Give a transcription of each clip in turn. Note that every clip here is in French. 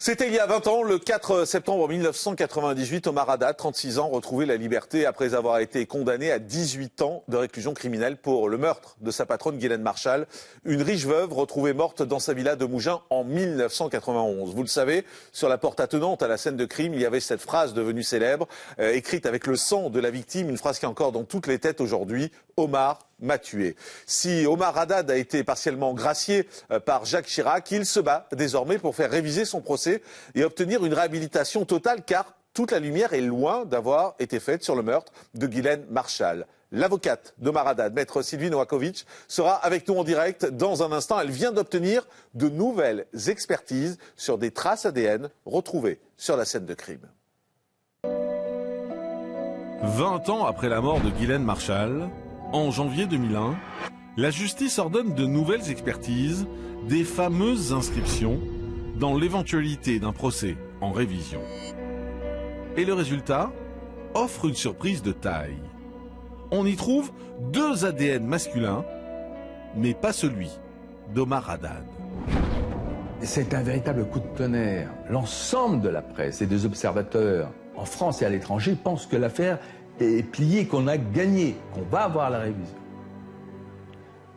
C'était il y a 20 ans, le 4 septembre 1998, Omar Haddad, 36 ans, retrouvait la liberté après avoir été condamné à 18 ans de réclusion criminelle pour le meurtre de sa patronne Ghislaine Marchal, une riche veuve retrouvée morte dans sa villa de Mougins en 1991. Vous le savez, sur la porte attenante à la scène de crime, il y avait cette phrase devenue célèbre, écrite avec le sang de la victime, une phrase qui est encore dans toutes les têtes aujourd'hui, Omar m'a tué. Si Omar Haddad a été partiellement gracié par Jacques Chirac, il se bat désormais pour faire réviser son procès et obtenir une réhabilitation totale, car toute la lumière est loin d'avoir été faite sur le meurtre de Ghislaine Marchal. L'avocate d'Omar Haddad, maître Sylvie Novakovic, sera avec nous en direct dans un instant. Elle vient d'obtenir de nouvelles expertises sur des traces ADN retrouvées sur la scène de crime. 20 ans après la mort de Ghislaine Marchal, en janvier 2001, la justice ordonne de nouvelles expertises des fameuses inscriptions dans l'éventualité d'un procès en révision. Et le résultat offre une surprise de taille. On y trouve 2 ADN masculins, mais pas celui d'Omar Haddad. C'est un véritable coup de tonnerre. L'ensemble de la presse et des observateurs en France et à l'étranger pensent que l'affaire est pliée, qu'on a gagné, qu'on va avoir la révision.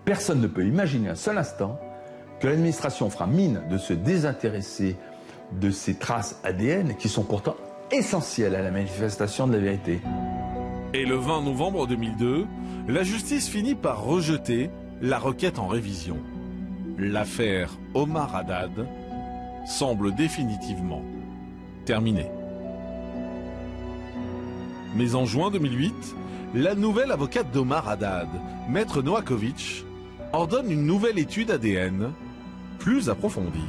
Personne ne peut imaginer un seul instant que l'administration fera mine de se désintéresser de ces traces ADN qui sont pourtant essentielles à la manifestation de la vérité. Et le 20 novembre 2002, la justice finit par rejeter la requête en révision. L'affaire Omar Haddad semble définitivement terminée. Mais en juin 2008, la nouvelle avocate d'Omar Haddad, maître Novakovic, ordonne une nouvelle étude ADN plus approfondie.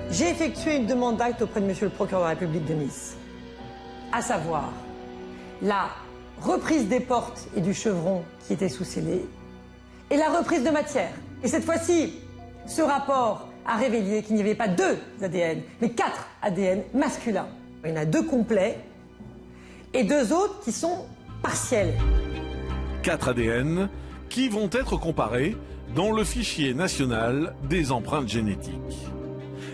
J'ai effectué une demande d'acte auprès de monsieur le procureur de la République de Nice, à savoir la reprise des portes et du chevron qui étaient sous scellés et la reprise de matière. Et cette fois-ci, ce rapport a révélé qu'il n'y avait pas 2 ADN, mais 4 ADN masculins. Il y en a 2 complets et 2 autres qui sont partiels. 4 ADN qui vont être comparés dans le fichier national des empreintes génétiques.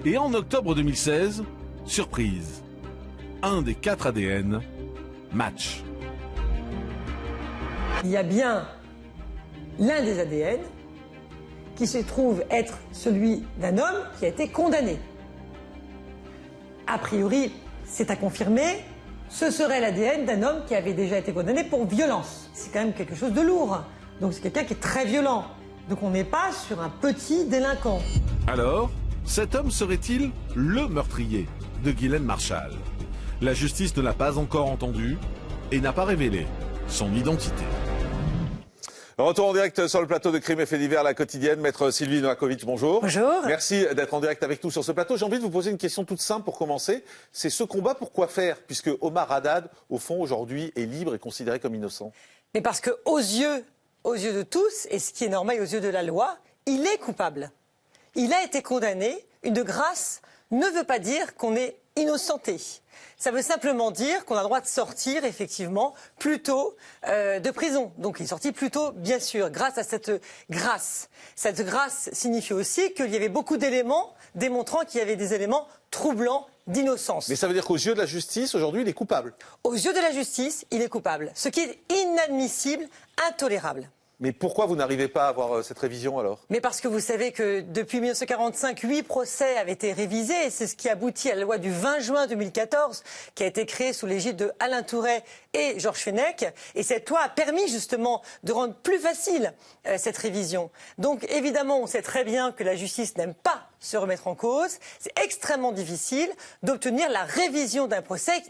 Et en octobre 2016, surprise, un des 4 ADN match. Il y a bien l'un des ADN qui se trouve être celui d'un homme qui a été condamné. A priori, c'est à confirmer, ce serait l'ADN d'un homme qui avait déjà été condamné pour violence. C'est quand même quelque chose de lourd. Donc c'est quelqu'un qui est très violent. Donc on n'est pas sur un petit délinquant. Alors, cet homme serait-il le meurtrier de Ghislaine Marchal? La justice ne l'a pas encore entendu et n'a pas révélé son identité. Retour en direct sur le plateau de Crime et Faits divers, la quotidienne. Maître Sylvie Novakovic, bonjour. Bonjour. Merci d'être en direct avec nous sur ce plateau. J'ai envie de vous poser une question toute simple pour commencer. C'est ce combat pour quoi faire, puisque Omar Haddad, au fond, aujourd'hui, est libre et considéré comme innocent? Mais parce que aux yeux de tous, et ce qui est normal aux yeux de la loi, il est coupable. Il a été condamné. Une grâce ne veut pas dire qu'on est innocenté. Ça veut simplement dire qu'on a le droit de sortir, effectivement, plus tôt de prison. Donc il est sorti plus tôt, bien sûr, grâce à cette grâce. Cette grâce signifie aussi qu'il y avait beaucoup d'éléments démontrant qu'il y avait des éléments troublants d'innocence. Mais ça veut dire qu'aux yeux de la justice, aujourd'hui, il est coupable? Aux yeux de la justice, il est coupable. Ce qui est inadmissible, intolérable. Mais pourquoi vous n'arrivez pas à avoir cette révision alors? Mais parce que vous savez que depuis 1945, 8 procès avaient été révisés et c'est ce qui aboutit à la loi du 20 juin 2014 qui a été créée sous l'égide de Alain Tourret et Georges Fenech. Et cette loi a permis justement de rendre plus facile cette révision. Donc évidemment, on sait très bien que la justice n'aime pas se remettre en cause. C'est extrêmement difficile d'obtenir la révision d'un procès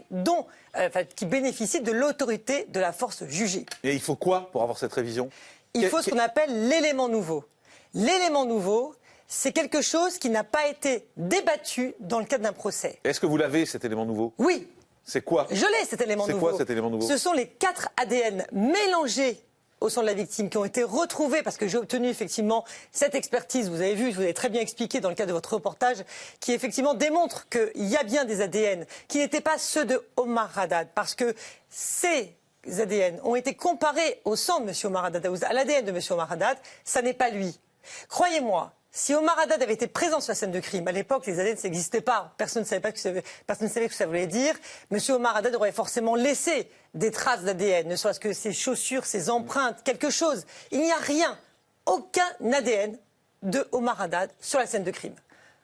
qui bénéficie de l'autorité de la force jugée. Et il faut quoi pour avoir cette révision? Il faut ce qu'on appelle l'élément nouveau. L'élément nouveau, c'est quelque chose qui n'a pas été débattu dans le cadre d'un procès. Est-ce que vous l'avez, cet élément nouveau? Oui. C'est quoi? Je l'ai, cet élément nouveau. C'est quoi cet élément nouveau? Ce sont les 4 ADN mélangés au sang de la victime qui ont été retrouvés, parce que j'ai obtenu effectivement cette expertise, vous avez vu, je vous l'ai très bien expliqué dans le cadre de votre reportage, qui effectivement démontre qu'il y a bien des ADN qui n'étaient pas ceux de Omar Haddad, parce que ces ADN ont été comparés au sang de M. Omar Haddad, à l'ADN de M. Omar Haddad, ça n'est pas lui. Croyez-moi, Si Omar Haddad avait été présent sur la scène de crime, à l'époque, les ADN, ça n'existait pas. Personne ne savait ce que ça voulait dire. Monsieur Omar Haddad aurait forcément laissé des traces d'ADN, ne serait-ce que ses chaussures, ses empreintes, quelque chose. Il n'y a rien, aucun ADN de Omar Haddad sur la scène de crime.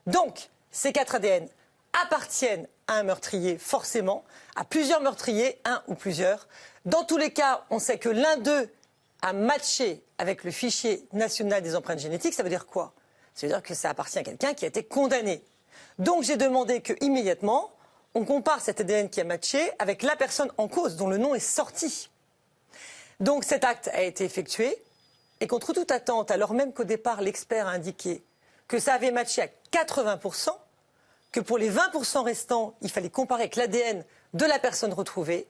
Donc, ces 4 ADN appartiennent à un meurtrier, forcément, à plusieurs meurtriers, un ou plusieurs. Dans tous les cas, on sait que l'un d'eux a matché avec le fichier national des empreintes génétiques. Ça veut dire quoi? Ça veut dire que ça appartient à quelqu'un qui a été condamné. Donc j'ai demandé qu'immédiatement, on compare cet ADN qui a matché avec la personne en cause, dont le nom est sorti. Donc cet acte a été effectué, et contre toute attente, alors même qu'au départ, l'expert a indiqué que ça avait matché à 80%, que pour les 20% restants, il fallait comparer avec l'ADN de la personne retrouvée.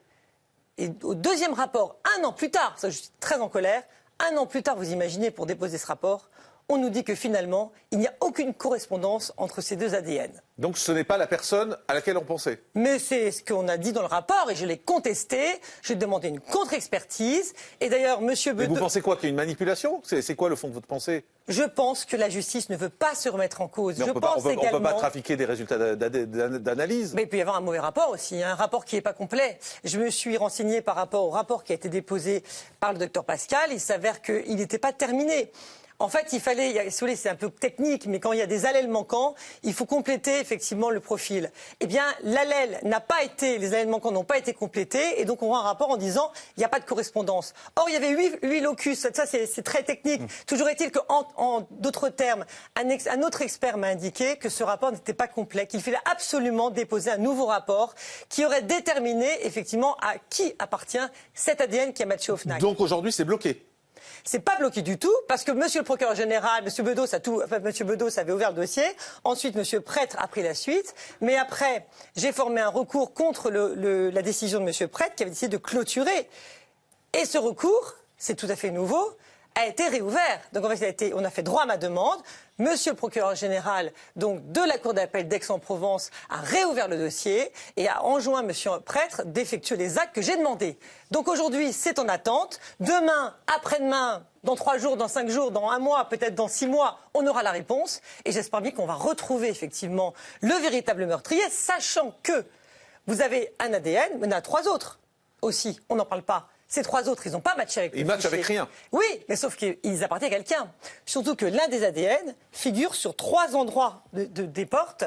Et au deuxième rapport, 1 an plus tard, ça je suis très en colère, 1 an plus tard, vous imaginez, pour déposer ce rapport, on nous dit que finalement, il n'y a aucune correspondance entre ces 2 ADN. Donc ce n'est pas la personne à laquelle on pensait. Mais c'est ce qu'on a dit dans le rapport et je l'ai contesté. J'ai demandé une contre-expertise. Et d'ailleurs, monsieur Bedeau... Mais vous pensez quoi? Qu'il y a une manipulation? C'est quoi le fond de votre pensée? Je pense que la justice ne veut pas se remettre en cause. On ne peut pas trafiquer des résultats d'analyse. Mais il peut y avoir un mauvais rapport aussi, un rapport qui n'est pas complet. Je me suis renseigné par rapport au rapport qui a été déposé par le docteur Pascal. Il s'avère qu'il n'était pas terminé. En fait, il fallait, si vous voulez, c'est un peu technique, mais quand il y a des allèles manquants, il faut compléter effectivement le profil. Eh bien, l'allèle n'a pas été, les allèles manquants n'ont pas été complétés, et donc on voit un rapport en disant il n'y a pas de correspondance. Or, il y avait 8 locus, ça c'est très technique. Toujours est-il qu'en d'autres termes, un autre expert m'a indiqué que ce rapport n'était pas complet, qu'il fallait absolument déposer un nouveau rapport qui aurait déterminé effectivement à qui appartient cet ADN qui a matché au FNAC. Donc aujourd'hui, c'est bloqué. C'est pas bloqué du tout, parce que monsieur le procureur général, monsieur Bedos monsieur Bedos avait ouvert le dossier. Ensuite, monsieur Prêtre a pris la suite. Mais après, j'ai formé un recours contre la décision de monsieur Prêtre, qui avait décidé de clôturer. Et ce recours, c'est tout à fait nouveau, a été réouvert. Donc en fait, on a fait droit à ma demande. Monsieur le procureur général donc, de la Cour d'appel d'Aix-en-Provence a réouvert le dossier et a enjoint monsieur Prêtre d'effectuer les actes que j'ai demandés. Donc aujourd'hui, c'est en attente. Demain, après-demain, dans 3 jours, dans 5 jours, dans 1 mois, peut-être dans 6 mois, on aura la réponse. Et j'espère bien qu'on va retrouver effectivement le véritable meurtrier, sachant que vous avez un ADN, mais il y en a 3 autres aussi. On n'en parle pas. Ces 3 autres, ils n'ont pas matché avec le fichier. Ils matchent avec rien. Oui, mais sauf qu'ils appartiennent à quelqu'un. Surtout que l'un des ADN figure sur 3 endroits des portes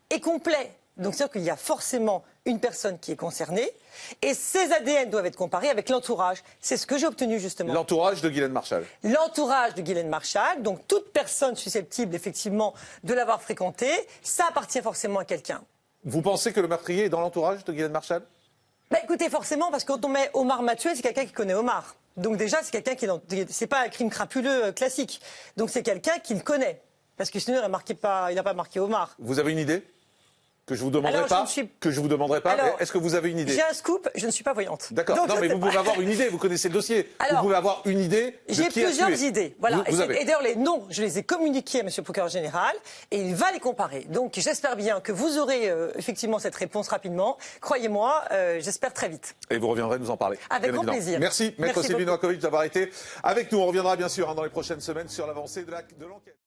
et complet. Donc c'est-à-dire qu'il y a forcément une personne qui est concernée. Et ces ADN doivent être comparés avec l'entourage. C'est ce que j'ai obtenu justement. L'entourage de Ghislaine Marchal. L'entourage de Ghislaine Marchal. Donc toute personne susceptible effectivement de l'avoir fréquenté, ça appartient forcément à quelqu'un. Vous pensez que le meurtrier est dans l'entourage de Ghislaine Marchal? Bah écoutez, forcément, parce que quand on met Omar m'a tué, c'est quelqu'un qui connaît Omar. Donc déjà, c'est quelqu'un c'est pas un crime crapuleux classique. Donc c'est quelqu'un qui le connaît. Parce que sinon, il n'a pas marqué Omar. Vous avez une idée? Que je vous demanderai Alors, pas. Que je vous demanderai pas. Est-ce que vous avez une idée? J'ai un scoop. Je ne suis pas voyante. D'accord. Non, mais vous pouvez avoir une idée. Vous connaissez le dossier. Alors, vous pouvez avoir une idée. J'ai plusieurs idées. Voilà. Vous avez. Et d'ailleurs, les noms, je les ai communiqués à monsieur le procureur général et il va les comparer. Donc, j'espère bien que vous aurez effectivement cette réponse rapidement. Croyez-moi, j'espère très vite. Et vous reviendrez nous en parler. Avec grand plaisir. Merci, maître Sylvie Novakovic, d'avoir été avec nous. On reviendra bien sûr dans les prochaines semaines sur l'avancée de l'enquête.